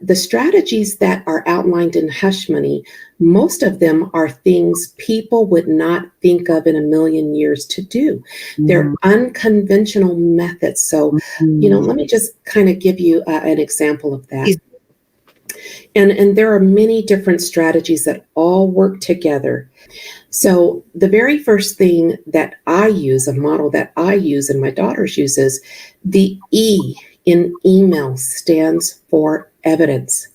the strategies that are outlined in Hush Money, most of them are things people would not think of in a million years to do. They're unconventional methods. So, let me just kind of give you an example of that. And there are many different strategies that all work together. So the very first thing that I use, a model that I use and my daughters uses, the E in email stands for evidence.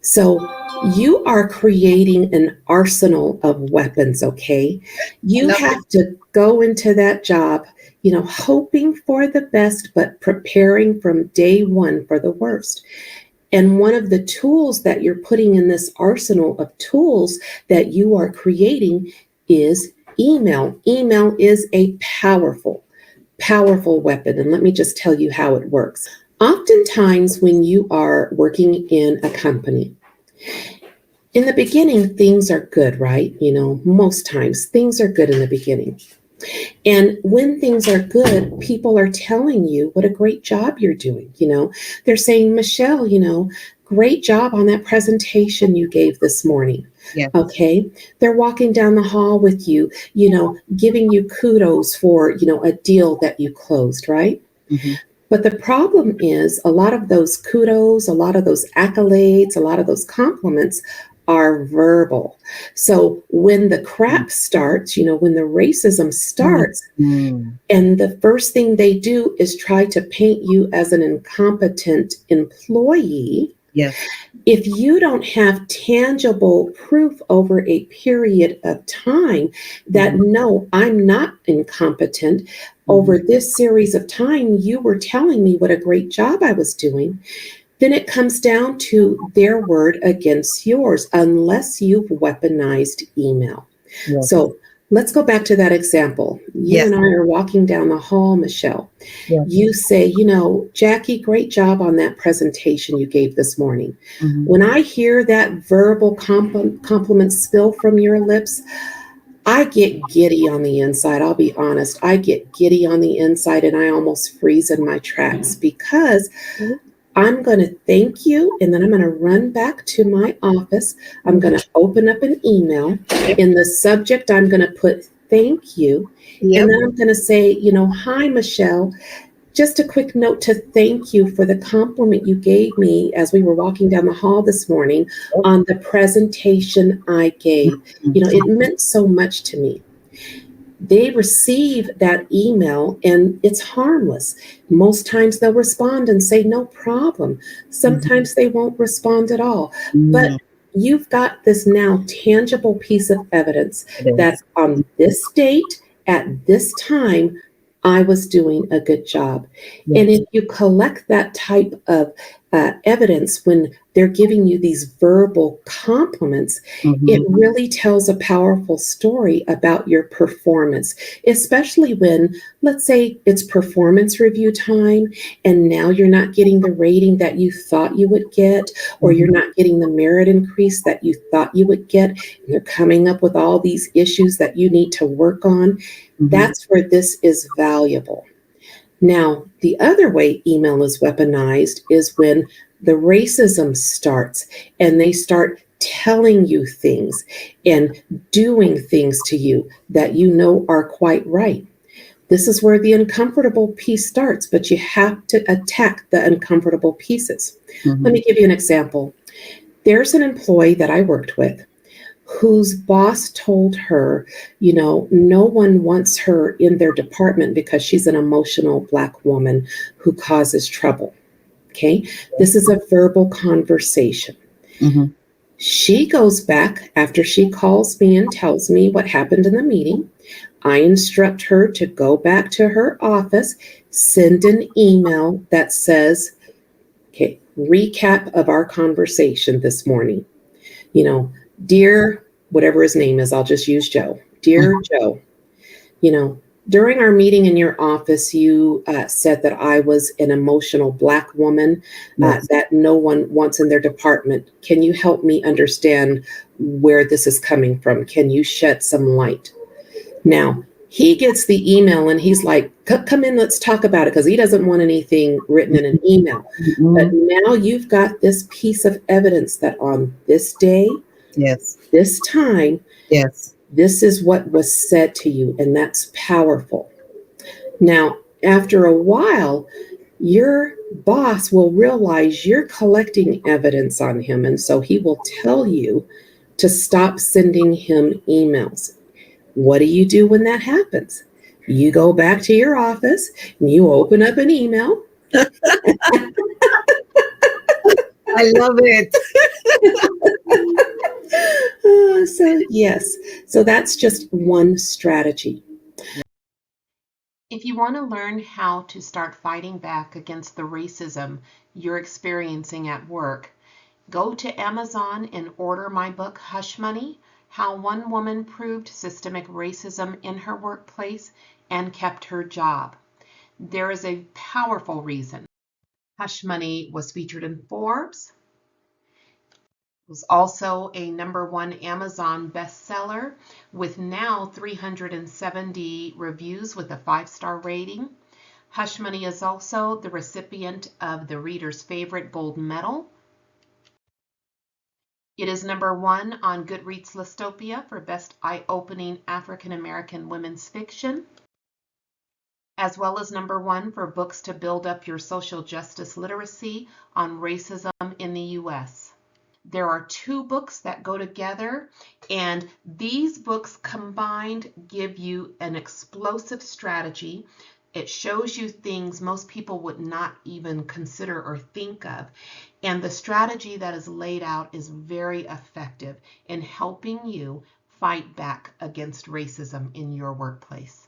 So you are creating an arsenal of weapons, okay? You have to go into that job, hoping for the best, but preparing from day one for the worst. And one of the tools that you're putting in this arsenal of tools that you are creating is email. Email is a powerful, powerful weapon. And let me just tell you how it works. Oftentimes when you are working in a company, in the beginning, things are good, right? Most times things are good in the beginning. And when things are good, people are telling you what a great job you're doing. They're saying, Michelle, great job on that presentation you gave this morning. Yes. Okay. They're walking down the hall with you, giving you kudos for, a deal that you closed, right? But the problem is a lot of those kudos, a lot of those accolades, a lot of those compliments are verbal. So when the crap starts, when the racism starts, and the first thing they do is try to paint you as an incompetent employee. Yes. If you don't have tangible proof over a period of time that, no, I'm not incompetent, over this series of time, you were telling me what a great job I was doing, then it comes down to their word against yours, unless you've weaponized email. Yes. So let's go back to that example. You and I are walking down the hall, Michelle. Yes. You say, Jackie, great job on that presentation you gave this morning. When I hear that verbal compliment spill from your lips, I get giddy on the inside. I'll be honest. I get giddy on the inside and I almost freeze in my tracks because I'm going to thank you, and then I'm going to run back to my office. I'm going to open up an email. In the subject, I'm going to put thank you. And then I'm going to say, hi, Michelle. Just a quick note to thank you for the compliment you gave me as we were walking down the hall this morning on the presentation I gave. It meant so much to me. They receive that email and it's harmless. Most times they'll respond and say, no problem. Sometimes they won't respond at all. But you've got this now tangible piece of evidence that on this date, at this time, I was doing a good job. And if you collect that type of evidence when they're giving you these verbal compliments, it really tells a powerful story about your performance, especially when, let's say, it's performance review time, and now you're not getting the rating that you thought you would get, or you're not getting the merit increase that you thought you would get, and you're coming up with all these issues that you need to work on. That's where this is valuable. Now, the other way email is weaponized is when the racism starts and they start telling you things and doing things to you that are quite right. This is where the uncomfortable piece starts, but you have to attack the uncomfortable pieces. Let me give you an example. There's an employee that I worked with whose boss told her, no one wants her in their department because she's an emotional Black woman who causes trouble. Okay. This is a verbal conversation. She goes back after she calls me and tells me what happened in the meeting. I instruct her to go back to her office, send an email that says, okay, recap of our conversation this morning. Dear, whatever his name is, I'll just use Joe. Dear Joe, during our meeting in your office, you said that I was an emotional Black woman that no one wants in their department. Can you help me understand where this is coming from? Can you shed some light? Now, He gets the email and he's like, come in, let's talk about it, because he doesn't want anything written in an email. But now you've got this piece of evidence that on this day, Yes. this time, Yes. this is what was said to you, and that's powerful. Now, after a while, your boss will realize you're collecting evidence on him, and so he will tell you to stop sending him emails. What do you do when that happens? You go back to your office and you open up an email. I love it. Yes, so that's just one strategy. If you want to learn how to start fighting back against the racism you're experiencing at work, go to Amazon and order my book, Hush Money: How One Woman Proved Systemic Racism in Her Workplace and Kept Her Job. There is a powerful reason. Hush Money was featured in Forbes. It was also a #1 Amazon bestseller with now 370 reviews with a 5-star rating. Hush Money is also the recipient of the reader's favorite gold medal. It is #1 on Goodreads Listopia for best eye-opening African American women's fiction, as well as #1 for books to build up your social justice literacy on racism in the U.S. There are 2 books that go together, and these books combined give you an explosive strategy. It shows you things most people would not even consider or think of. And the strategy that is laid out is very effective in helping you fight back against racism in your workplace.